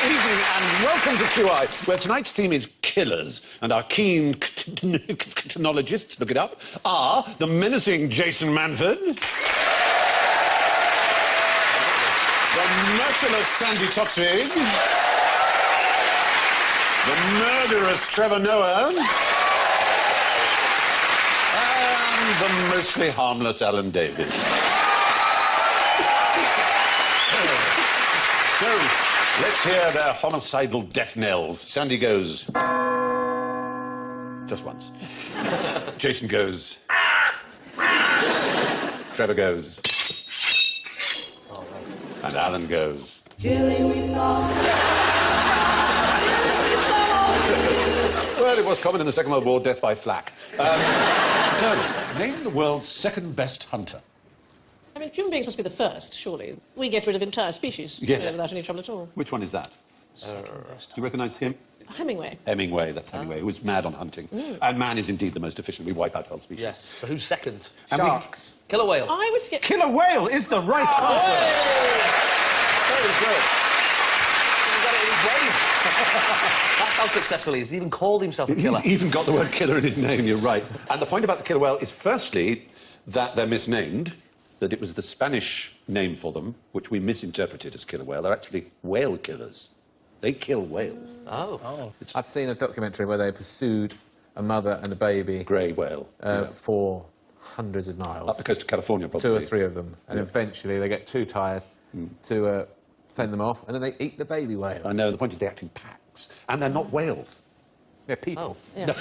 evening and welcome to QI, where tonight's theme is killers, and our keen knologists, look it up, are the menacing Jason Manford, the merciless Sandy Toksvig, the murderous Trevor Noah, and the mostly harmless Alan Davies. So, let's hear their homicidal death knells. Sandy goes... just once. Jason goes... Trevor goes... and Alan goes... Killing me softly. Killing me softly. Well, it was common in the Second World War, death by flak. So, name the world's second best hunter. I mean, human beings must be the first, surely. We get rid of entire species Yes. without any trouble at all. Which one is that? Do you recognise him? Hemingway. Hemingway, that's Hemingway, who was mad on hunting. And man is indeed the most efficient. We wipe out whole species. Yes. So who's second? And Sharks. Killer whale. I would skip... Killer whale is the right answer. Very good. He's got it in his brain. That's how successful he is. He even called himself a killer. He's even got the word killer in his name, you're right. And the point about the killer whale is, firstly, that they're misnamed, that it was the Spanish name for them, which we misinterpreted as killer whale. They're actually whale killers. They kill whales. Oh. I've seen a documentary where they pursued a mother and a baby Grey whale. Yeah. for hundreds of miles. Up the coast of California, probably. 2 or 3 of them. And eventually they get too tired to fend them off, and then they eat the baby whale. I know, the point is they act in packs. And they're not whales. They're people. Yeah. You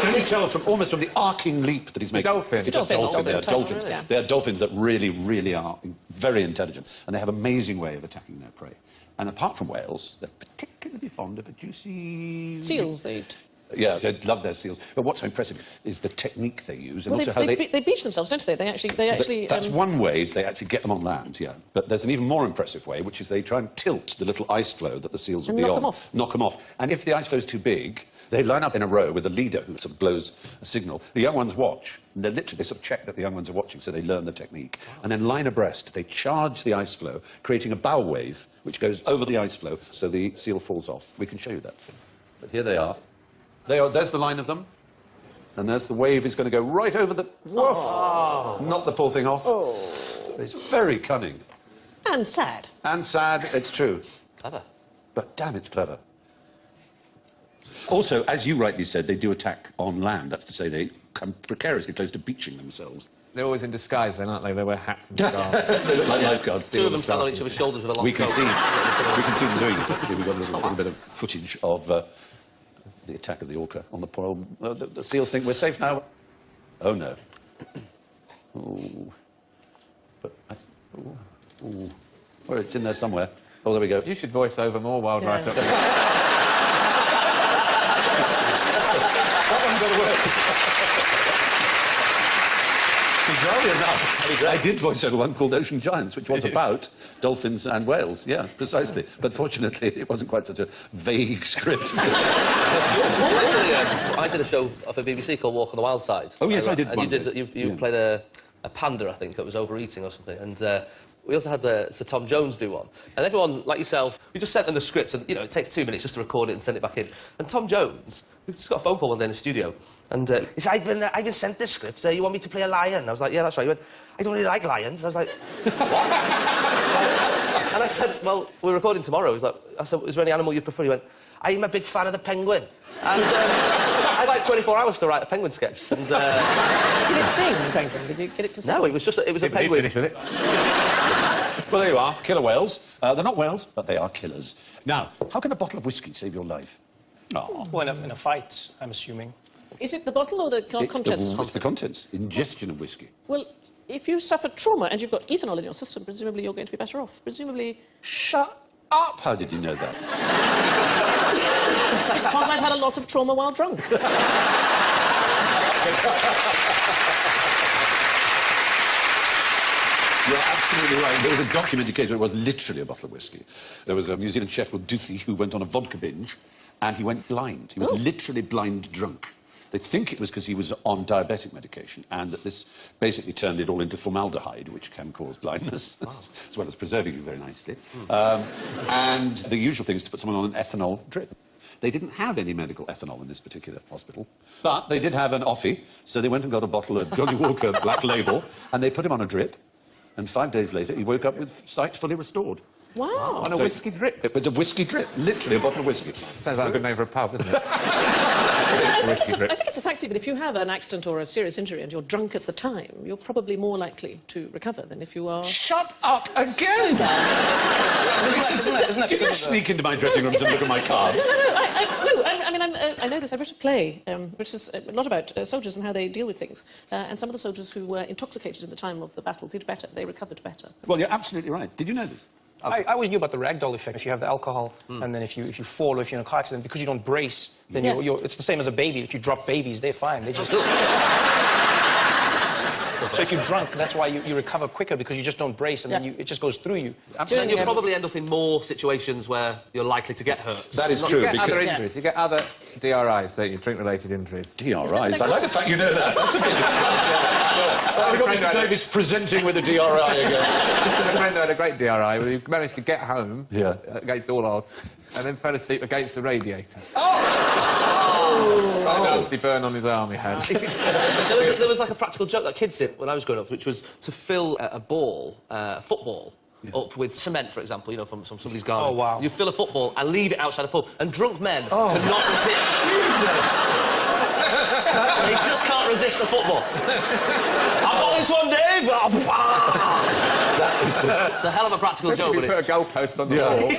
can only tell almost from the arcing leap that he's making. Dolphins. It's a dolphin. They are Dolphin. dolphins. Yeah. They are dolphins that really, really are very intelligent. And they have an amazing way of attacking their prey. And apart from whales, they're particularly fond of a juicy... Seals, they eat. Yeah, they love their seals. But what's so impressive is the technique they use, and Well, also how they beach themselves, don't they? They actually... That's one way, is they actually get them on land, yeah. But there's an even more impressive way, which is they try and tilt the little ice flow that the seals will be on. knock them off. Knock them off. And if the ice flow's too big, they line up in a row with a leader who sort of blows a signal. The young ones watch, and they sort of check that the young ones are watching, so they learn the technique. And then line abreast, they charge the ice flow, creating a bow wave, which goes over the ice flow, so the seal falls off. We can show you that. But here they are. There's the line of them. And there's the wave is going to go right over the... Woof! Knock the poor thing off. It's very cunning. And sad. And sad, it's true. Clever. But damn, it's clever. Also, as you rightly said, they do attack on land. That's to say, they come precariously close to beaching themselves. They're always in disguise then, aren't they? They wear hats and scarves. They look like lifeguards. Two of them stand on each other's shoulders with a long We can coat. see them doing it, actually. We've got a little bit of footage of the attack of the orca on the poor old... the seals think we're safe now. Oh, no. Ooh. But... Ooh. Well, it's in there somewhere. Oh, there we go. You should voice over more wildlife. Yeah. That one got away. Bizarrely enough, I did voice over one called Ocean Giants, which was about dolphins and whales. Yeah, precisely. But fortunately, it wasn't quite such a vague script. I did a show for BBC called Walk on the Wild Side. Oh, yes, I did And one you of those. you played a panda, I think, that was overeating or something. And we also had Sir Tom Jones do one. And everyone, like yourself, we just sent them the script, and, you know, it takes 2 minutes just to record it and send it back in. And Tom Jones, who just got a phone call one day in the studio, and he said, I've been sent this script, you want me to play a lion? I was like, yeah, that's right. He went, I don't really like lions. I was like, what? And I said, well, we're recording tomorrow. He was like, I said, is there any animal you prefer? He went, I'm a big fan of the penguin. And I had like 24 hours to write a penguin sketch. And, Did it sing, the penguin? Did you get it to sing? no, it was a penguin. Finish with it. Well, there you are, killer whales. They're not whales, but they are killers. Now, how can a bottle of whiskey save your life? Oh. Well, in a fight, I'm assuming. Is it the bottle or the contents? It's the contents. Ingestion of whiskey. Well, if you suffer trauma and you've got ethanol in your system, presumably you're going to be better off. Presumably... Shut up! How did you know that? Because I've had a lot of trauma while drunk. You're absolutely right. There was a documented case where it was literally a bottle of whiskey. There was a New Zealand chef called Duthie who went on a vodka binge, and he went blind. He was literally blind drunk. They think it was because he was on diabetic medication, and that this basically turned it all into formaldehyde, which can cause blindness, as well as preserving you very nicely. And the usual thing is to put someone on an ethanol drip. They didn't have any medical ethanol in this particular hospital, but they did have an offie, so they went and got a bottle of Johnny Walker Black Label, and they put him on a drip, and 5 days later he woke up with sight fully restored. Wow. On a whiskey drip. It was a whiskey drip, literally a bottle of whiskey. Sounds like a good name for a pub, doesn't it? I think it's effective, but if you have an accident or a serious injury and you're drunk at the time, you're probably more likely to recover than if you are... Shut up again! Do you sneak into my dressing rooms and look at my cards? I know this. I wrote a play, which is a lot about soldiers and how they deal with things. And some of the soldiers who were intoxicated in the time of the battle did better. They recovered better. Well, you're absolutely right. Did you know this? I always knew about the ragdoll effect. If you have the alcohol, and then if you fall or if you're in a car accident, because you don't brace, then it's the same as a baby. If you drop babies, they're fine. They just... So if you're drunk, that's why you recover quicker, because you just don't brace, and then it just goes through you. Then you'll probably end up in more situations where you're likely to get hurt. That is true. You get other injuries. You get other DRIs, don't you? Drink-related injuries. DRIs? I like the fact you know that. That's a bit we've got Mr Davis presenting with a DRI again. A friend had a great DRI where he managed to get home against all odds and then fell asleep against the radiator. A nasty burn on his arm he had. There was like a practical joke that kids did when I was growing up, which was to fill a ball, a football, up with cement, for example, you know, from somebody's garden. Oh, wow. You fill a football and leave it outside a pub, and drunk men cannot resist. Jesus! They just can't resist a football. I've got this one, Dave! It's a hell of a practical joke, You but put it's... a goalpost on the wall.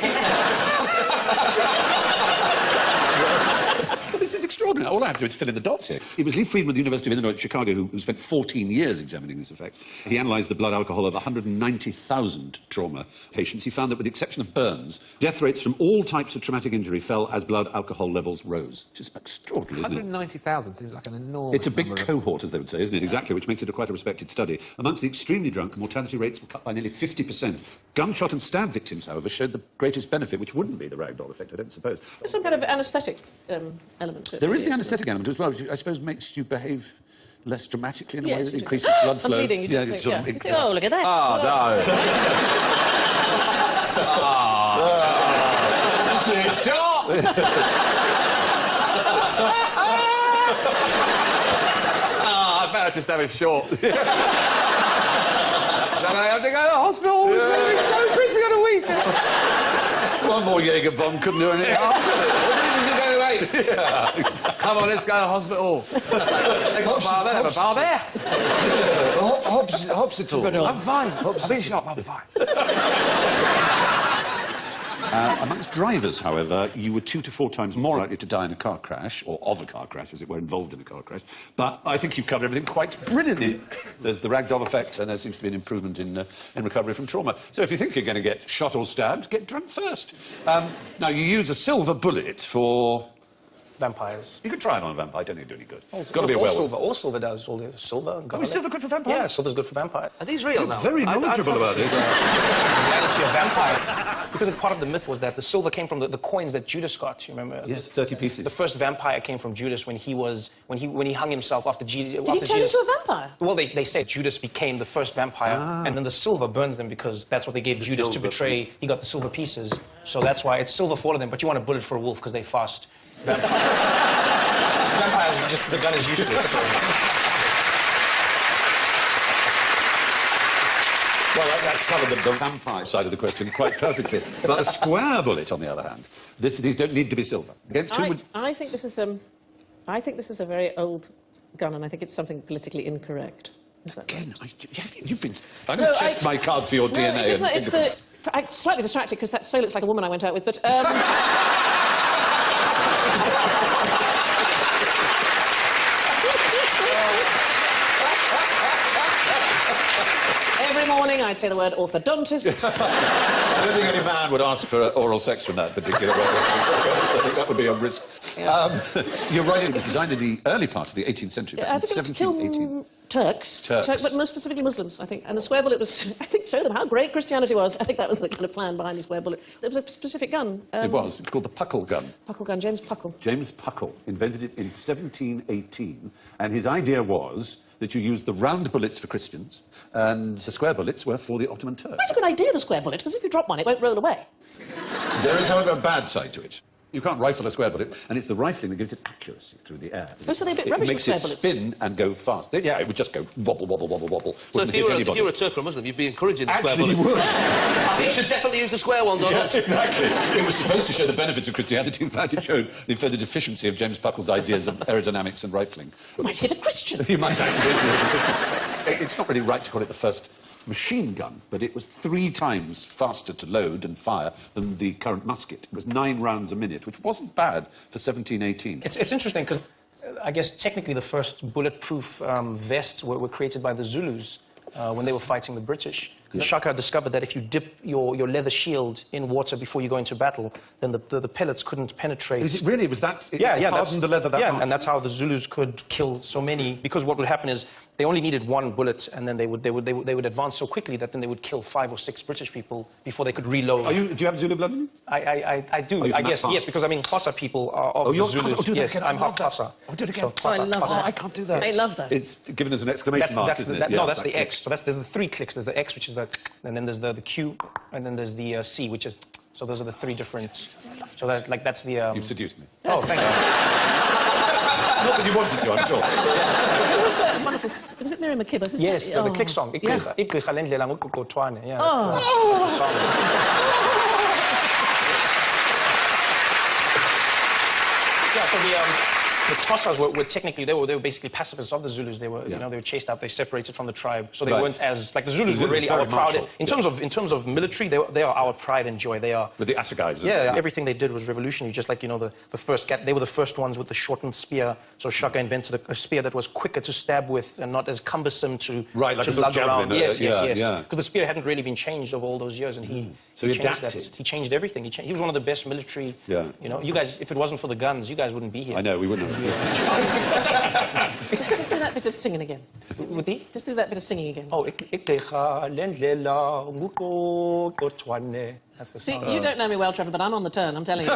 This is extraordinary. All I have to do is fill in the dots here. It was Lee Friedman of the University of Illinois at Chicago who spent 14 years examining this effect. He analysed the blood alcohol of 190,000 trauma patients. He found that, with the exception of burns, death rates from all types of traumatic injury fell as blood alcohol levels rose. Just extraordinary, isn't it? 190,000 seems like an enormous It's a big number of... cohort, as they would say, isn't it? Exactly, which makes it quite a respected study. Amongst the extremely drunk, mortality rates were cut by nearly 50%. Gunshot and stab victims, however, showed the greatest benefit, which wouldn't be the ragdoll effect, I don't suppose. There's some kind of anaesthetic element to it. There is the anaesthetic element as well, which I suppose makes you behave less dramatically in a way that you do. increases blood flow. I'm bleeding, you just think, sort of you think, oh, look at that. Oh, no. Too short! I better just have a short. Then I have to go to the hospital. It's so busy on a weekend. One more Jaeger bomb couldn't do anything. What is it going to make? Come on, let's go to the hospital. They got a bar there. Have a bar there. Hopsital. I'm fine. I've been shot. I'm fine. Amongst drivers, however, you were 2 to 4 times more likely to die in a car crash, or of a car crash, as it were, involved in a car crash. But I think you've covered everything quite brilliantly. There's the ragdoll effect, and there seems to be an improvement in recovery from trauma. So if you think you're going to get shot or stabbed, get drunk first. Now, you use a silver bullet for... Vampires. You could try it on a vampire. I don't think it'd do any good. It's got to be a werewolf. All silver does. All the silver. Is silver good for vampires? Yeah, silver's good for vampires. Are these real now? Very knowledgeable about this. The reality of vampire. Because part of the myth was that the silver came from the coins that Judas got. You remember? Yes, 30 pieces. The first vampire came from Judas when he hung himself after Jesus. Did he turn into a vampire? Well, they say Judas became the first vampire, and then the silver burns them because that's what they gave Judas to betray. He got the silver pieces, so that's why it's silver for all of them. But you want a bullet for a wolf because they fast. Vampires, just the gun is useless. So. Well, that's covered the vampire side of the question quite perfectly. But a square bullet, on the other hand, these don't need to be silver. Against whom would... I think this is a very old gun, and I think it's something politically incorrect. Is that Again, you've been... I'm going to test my cards for your DNA. I'm slightly distracted because that so looks like a woman I went out with, but... Every morning I'd say the word orthodontist. I don't think any man would ask for oral sex from that particular weapon. I think that would be a risk. Yeah. You're right, it was designed in the early part of the 18th century, back in 1718. Turks, but most specifically Muslims, I think. And the square bullet was, to, I think, show them how great Christianity was. I think that was the kind of plan behind the square bullet. There was a specific gun. It was. It's called the Puckle gun. Puckle gun, James Puckle. James Puckle invented it in 1718, and his idea was that you use the round bullets for Christians, and the square bullets were for the Ottoman Turks. That's a good idea, the square bullet, because if you drop one, it won't roll away. There is, however, a bad side to it. You can't rifle a square bullet, and it's the rifling that gives it accuracy through the air. Oh, so they're a bit It rubbish, the makes square it bullets. spin and go fast. Yeah, it would just go wobble, wobble, wobble, wobble. So if you were a Turk or a Muslim, you'd be encouraging the square Actually, bullet. you would. I think you should definitely use the square ones or not. Exactly. It was supposed to show the benefits of Christianity. In fact, it showed the further deficiency of James Puckle's ideas of aerodynamics and rifling. You might hit a Christian. You might accidentally hit a Christian. It's not really right to call it the first machine gun, but it was 3 times faster to load and fire than the current musket. It was 9 rounds a minute, which wasn't bad for 1718. It's interesting because I guess technically the first bulletproof vests were created by the Zulus when they were fighting the British. Shaka discovered that if you dip your leather shield in water before you go into battle, then the pellets couldn't penetrate. Is it really? Was that? It Yeah, hardened the leather that much? and that's how the Zulus could kill so many. Because what would happen is they only needed 1 bullet, and then they would advance so quickly that then they would kill 5 or 6 British people before they could reload. Do you have Zulu blood in you? I do. you I from guess that yes, because I mean Xhosa people are of the you're Zulus. Xhosa. Oh, do that yes, again. I I'm love half that. Xhosa. Oh, do it again. So, Oh, I Xhosa, love Xhosa. that. I can't do that. I love that. It's given as an exclamation mark, isn't it? No, that's the click. X. So there's the 3 clicks. There's the X, which is the, and then there's the Q, and then there's the C, which is. So those are the 3 different. So that's the. You've seduced me. Oh, thank you. Not that you wanted to, I'm sure. Who was that wonderful... Was it Miriam Makeba? Who's Yes, that? the click song. Yeah. Yeah, that's the song. Yeah, so the Xhosas were technically they were basically pacifists of the Zulus. They were you know they were chased out. They separated from the tribe, so they Right. weren't as like the Zulus The were really Zulus our very proud. martial. In terms of military, they are our pride and joy. They are. With the Assegais. Yeah, everything they did was revolutionary. Just like the first they were the first ones with the shortened spear. So Shaka invented a spear that was quicker to stab with and not as cumbersome to Right, like to a sort of lug around. javelin, Yes, yes. yeah. Because the spear hadn't really been changed over all those years, and So he changed that. adapted. He changed everything. He was one of the best military. Yeah. You know, you guys. If it wasn't for the guns, you guys wouldn't be here. I know, we wouldn't have. Just do that bit of singing again. With the Just do that bit of singing again. oh, that's the See, song. you don't know me well, Trevor, but I'm on the turn, I'm telling you.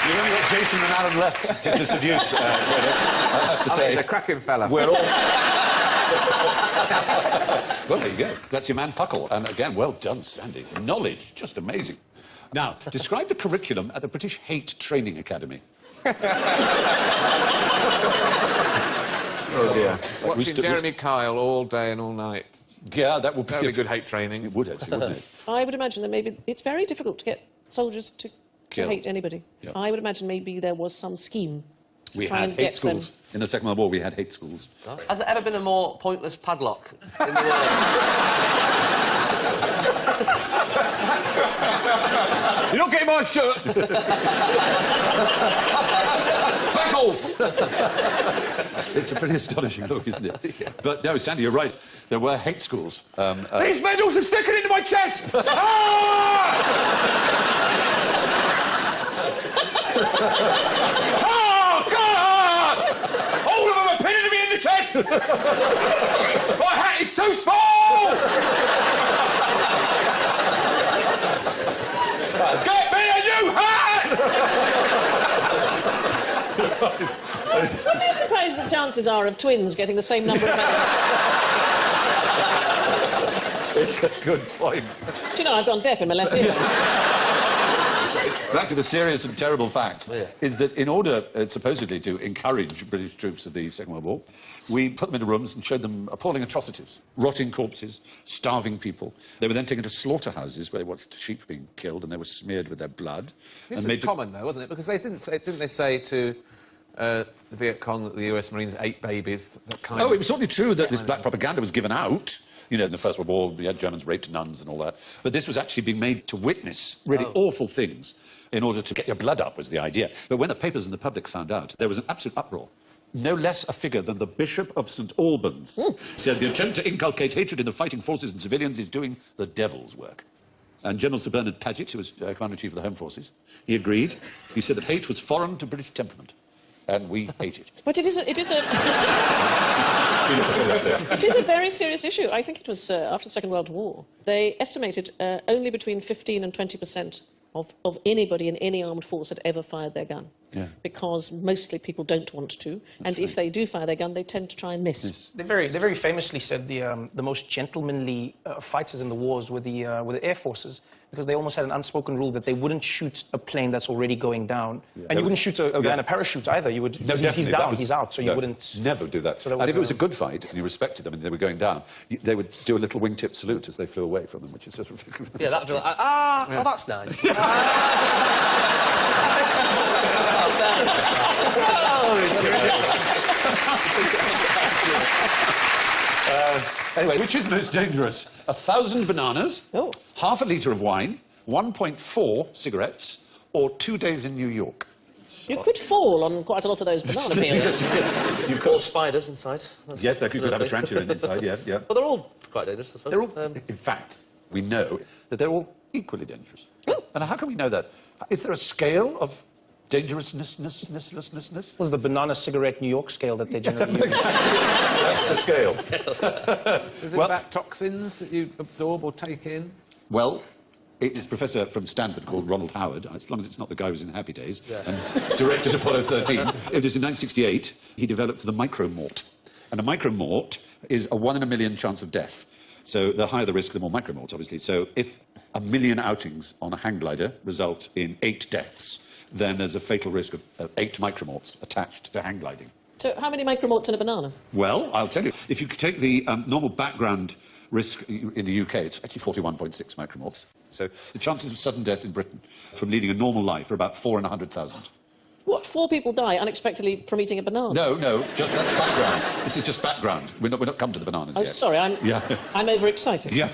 You only got Jason and Alan left to seduce, Trevor, I have to say. He's a cracking fella. We're all... Well, there you go. That's your man Puckle. And again, well done, Sandy. Knowledge, just amazing. Now, describe the curriculum at the British Hate Training Academy. Oh dear. We Watching stood- Jeremy Kyle all day and all night. Yeah, that would That would be good hate training. It would, actually, wouldn't it? I would imagine that maybe it's very difficult to get soldiers to Kill. hate anybody. Yeah. I would imagine maybe there was some scheme to We try had and hate get them. schools. In the Second World War, we had hate schools. Has there ever been a more pointless padlock in the world? You're not getting my shirts! Back off! It's a pretty astonishing look, isn't it? But no, Sandy, you're right. There were hate schools. These medals are sticking into my chest! Ah! Oh, God! All of them are pinning me in the chest! My hat is too small! Get me a new hat! What do you suppose the chances are of twins getting the same number of medals? It's a good point. Do you know, I've gone deaf in my left ear. Back to the serious and terrible fact is that in order, supposedly, to encourage British troops of the Second World War, we put them into rooms and showed them appalling atrocities. Rotting corpses, starving people. They were then taken to slaughterhouses where they watched sheep being killed and they were smeared with their blood. This and was common, though, wasn't it? Because they didn't they say to the Viet Cong that the US Marines ate babies? That kind Oh, of... it was certainly true that this black propaganda was given out. You know, in the First World War, we had Germans raped nuns and all that. But this was actually being made to witness really awful things in order to get your blood up, was the idea. But when the papers and the public found out, there was an absolute uproar. No less a figure than the Bishop of St Albans said the attempt to inculcate hatred in the fighting forces and civilians is doing the devil's work. And General Sir Bernard Paget, who was Commander-in-Chief of the Home Forces, he agreed. He said that hate was foreign to British temperament, and we hate it. But it is a very serious issue. I think it was after the Second World War. They estimated only between 15 and 20% of anybody in any armed force had ever fired their gun. Yeah. Because mostly people don't want to, and if they do fire their gun, they tend to try and miss. Yes. They very famously said the most gentlemanly fighters in the wars were the Air Forces, because they almost had an unspoken rule that they wouldn't shoot a plane that's already going down, and you wouldn't shoot a guy in a parachute either. You would. No, he's definitely, down, that he's out, so you wouldn't. Never do that. So that and if it was a was, good fight and you respected them and they were going down, they would do a little wingtip salute as they flew away from them, which is just Yeah, that'd be like, oh, that's nice. Anyway, which is most dangerous? 1,000 bananas, Oh. half a litre of wine, 1.4 cigarettes, or 2 days in New York? You could fall on quite a lot of those banana peels. You Or could. spiders inside. That's Yes, you could have a absolutely. tarantula inside, yeah, yeah. Well, they're all quite dangerous, I suppose. They're all, in fact, we know that they're all equally dangerous. Oh. And how can we know that? Is there a scale of dangerousness? Was the banana cigarette New York scale that they generally use? That's the scale. Is it Well- about toxins that you absorb or take in? Well, it is a professor from Stanford called Ronald Howard, as long as it's not the guy who was in Happy Days and directed Apollo 13. It was in 1968 he developed the micromort. And a micromort is a 1 in a million chance of death. So the higher the risk, the more micromorts, obviously. So if 1 million outings on a hang glider result in 8 deaths, then there's a fatal risk of 8 micromorts attached to hang gliding. So how many micromorts in a banana? Well, I'll tell you, if you take the normal background risk in the UK, it's actually 41.6 micromorts. So the chances of sudden death in Britain from leading a normal life are about 4 in 100,000. What, 4 people die unexpectedly from eating a banana? No, just that's background. This is just background. We're not come to the bananas Oh, yet. sorry, I'm overexcited. Yeah.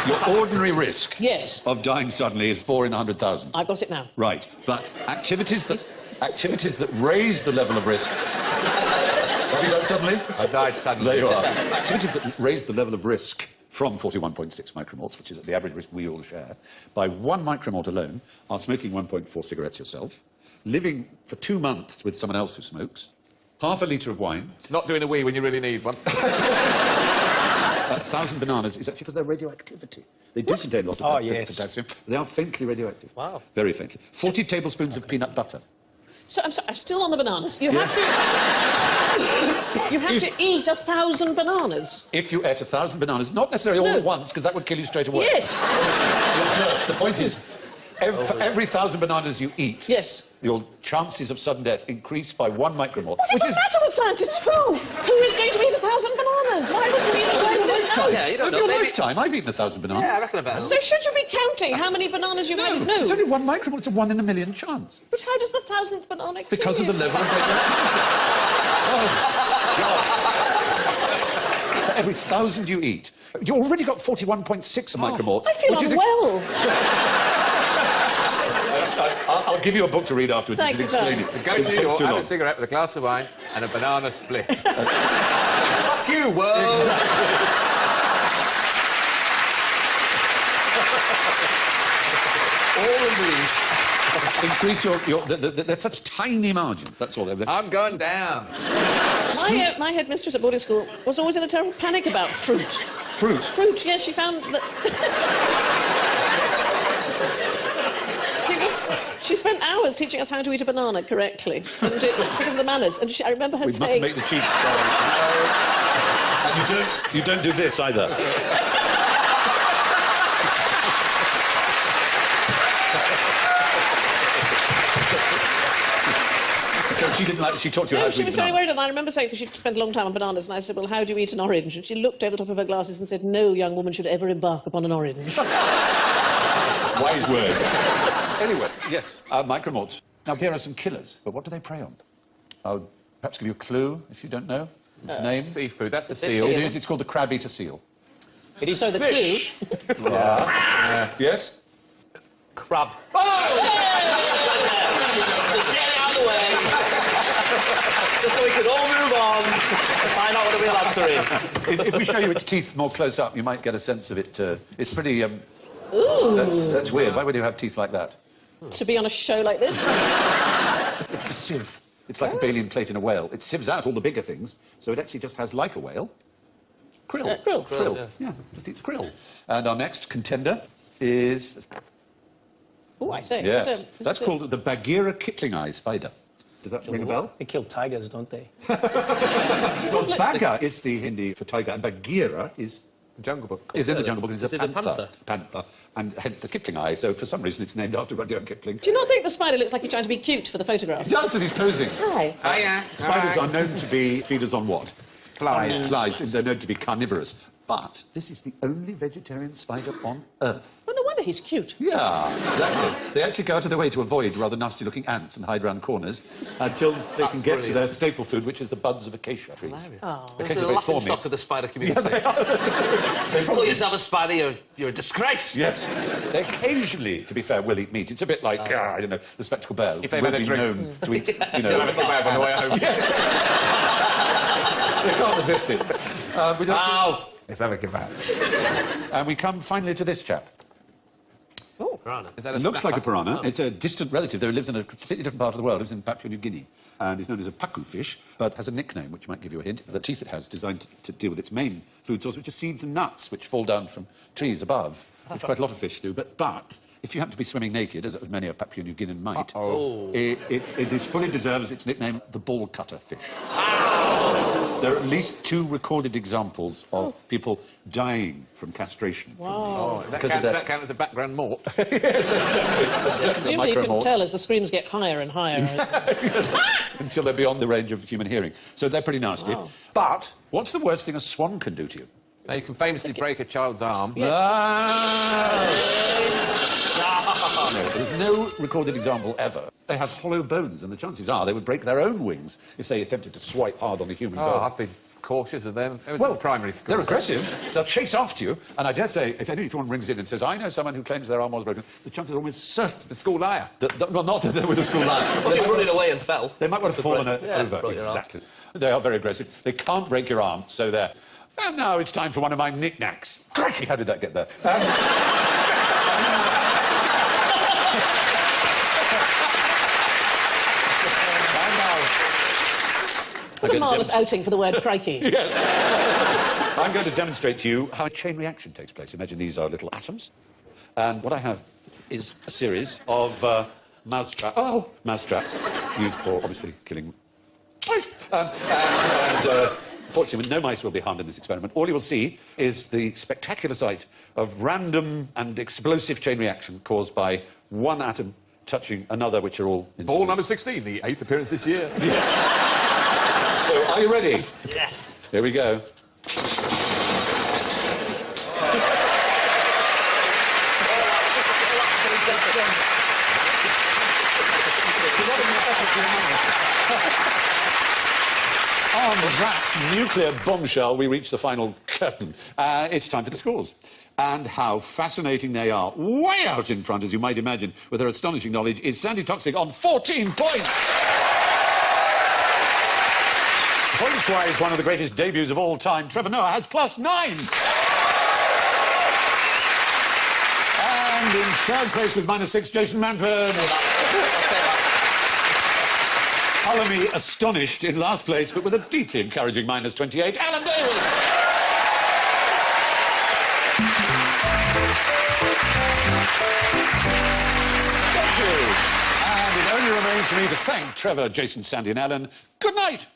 Your ordinary risk Yes. of dying suddenly is 4 in 100,000. I've got it now. Right, but activities that raise the level of risk. Have you done suddenly? I died suddenly. There you are. Activities that raise the level of risk from 41.6 micromorts, which is the average risk we all share, by 1 micromort alone, are smoking 1.4 cigarettes yourself, living for 2 months with someone else who smokes, half a litre of wine, Not doing a wee when you really need one. 1,000 bananas is actually because they're radioactivity. They do contain a lot of potassium. They are faintly radioactive. Wow. Very faintly. 40 tablespoons of peanut butter. So I'm still on the bananas. You have to. You have to eat 1,000 bananas. If you ate 1,000 bananas, not necessarily all No. at once, because that would kill you straight away. Yes. You'll burst. The point is, for every 1,000 bananas you eat, Yes. your chances of sudden death increase by 1 micromort. What is the matter with scientists? Who is going to eat 1,000 bananas? Why would you eat this out? Yeah, you don't Over know, your maybe- lifetime, I've eaten 1,000 bananas. Yeah, I reckon about So should you be counting how many bananas you've eaten? It's only 1 micromort. It's a 1 in a million chance. But how does the 1,000th banana kill Because of you? the level of radioactivity. Oh, God. For every 1,000 you eat, you've already got 41.6 micromorts. I feel which is unwell. I'll give you a book to read afterwards. Thank You can you, explain it. Go It to New takes York, too have long. a cigarette with a glass of wine and a banana split. Fuck you, world! All of these increase they're such tiny margins, that's all. I'm going down. My headmistress at boarding school was always in a terrible panic about fruit. Fruit. Fruit, yes, she found that... She spent hours teaching us how to eat a banana correctly, and because of the manners. And I remember her We saying... mustn't make the cheeks spoil. And you don't do this either. So she didn't like. She taught you how No, to she eat was banana. very worried, and I remember saying, because she'd spent a long time on bananas, and I said, well, how do you eat an orange? And she looked over the top of her glasses and said, no young woman should ever embark upon an orange. Wise word. Anyway, yes, micromorts. Now, here are some killers, but what do they prey on? I'll perhaps give you a clue, if you don't know. Its name. Seafood, that's a It's seal. It is. It's called the crab-eater seal. It is So the fish. Yes? Crab. Oh! Get out of the way! Just so we can all move on and find out what the real answer is. If we show you its teeth more close up, you might get a sense of it. It's pretty... That's weird. Why would you have teeth like that? To be on a show like this? It's the sieve. It's like a baleen plate in a whale. It sieves out all the bigger things, so it actually just has, like a whale, krill. Krill. Krill. Yeah, just eats krill. And our next contender is... Oh, I say. Yes, that's called the Bagheera Kitling-eye spider. Does that ring a bell? They kill tigers, don't they? Well, Bagha is the Hindi for tiger, and Bagheera is... The Jungle Book. Is in the Jungle Book, and Is it's it a the panther. panther? Panther. And hence the Kipling-eye, so for some reason it's named after Rudyard Kipling. Do you not think the spider looks like he's trying to be cute for the photograph? It does, as he's posing. Hi. Spiders are known to be feeders on what? Flies. Flies. They're known to be carnivorous. But this is the only vegetarian spider on Earth. Well, no wonder he's cute. Yeah, exactly. They actually go out of their way to avoid rather nasty-looking ants and hide round corners until they can get to their staple food, which is the buds of acacia trees. Oh. They're Acacia the very laughing thorny. stock of the spider community. You call yourself a spider, you're a disgrace. Yes. They occasionally, to be fair, will eat meat. It's a bit like, I don't know, the spectacled bear. If they've will had a be drink. known to eat, you know... You'll have a kebab on the way home. They can't resist it. We don't... Ow! Let's have a kebab. And we come finally to this chap. Oh. Piranha. Is that a It looks like a snapper? piranha. It's a distant relative, though. It lives in a completely different part of the world. It lives in Papua New Guinea. And is known as a pacu fish, but has a nickname, which might give you a hint. The teeth it has designed to deal with its main food source, which is seeds and nuts, which fall down from trees above, which quite a lot of fish do. But if you happen to be swimming naked, as many a Papua New Guinean might, it is fully deserves its nickname, the ball cutter fish. There are at least 2 recorded examples of people dying from castration. Wow. Oh, does Because of that that- count as a background mort? Yes, that's definitely a Presumably you couldn't micromort. tell as the screams get higher and higher. Until they're beyond the range of human hearing. So they're pretty nasty. Wow. But what's the worst thing a swan can do to you? Now, you can famously break a child's arm. No, there's no recorded example ever. They have hollow bones, and the chances are they would break their own wings if they attempted to swipe hard on a human Oh, bone. I've been cautious of them ever since primary school. They're aggressive. They'll chase after you. And I dare say, if anyone rings in and says, I know someone who claims their arm was broken, the chances are almost certain. The school liar. Well, not that they're with a school line. Well, they were running away and fell. They might well have fallen broke over. your arm. Exactly. They are very aggressive. They can't break your arm, so they're... And now it's time for one of my knickknacks. Crikey, how did that get there? What a marvellous outing for the word crikey. I'm going to demonstrate to you how a chain reaction takes place. Imagine these are little atoms. And what I have is a series of mousetraps used for, obviously, killing mice. Fortunately, no mice will be harmed in this experiment. All you will see is the spectacular sight of random and explosive chain reaction caused by one atom touching another, which are all... Ball number 16, the 8th appearance this year. Yes. So, are you ready? Yes. Here we go. On that nuclear bombshell, we reach the final curtain. It's time for the scores. And how fascinating they are. Way out in front, as you might imagine, with their astonishing knowledge, is Sandy Toxic on 14 points. Points-wise, one of the greatest debuts of all time. Trevor Noah has +9. And in third place with -6, Jason Manford. Alamy astonished in last place, but with a deeply encouraging -28, Alan Davis. Thank you. And it only remains for me to thank Trevor, Jason, Sandy and Alan. Good night.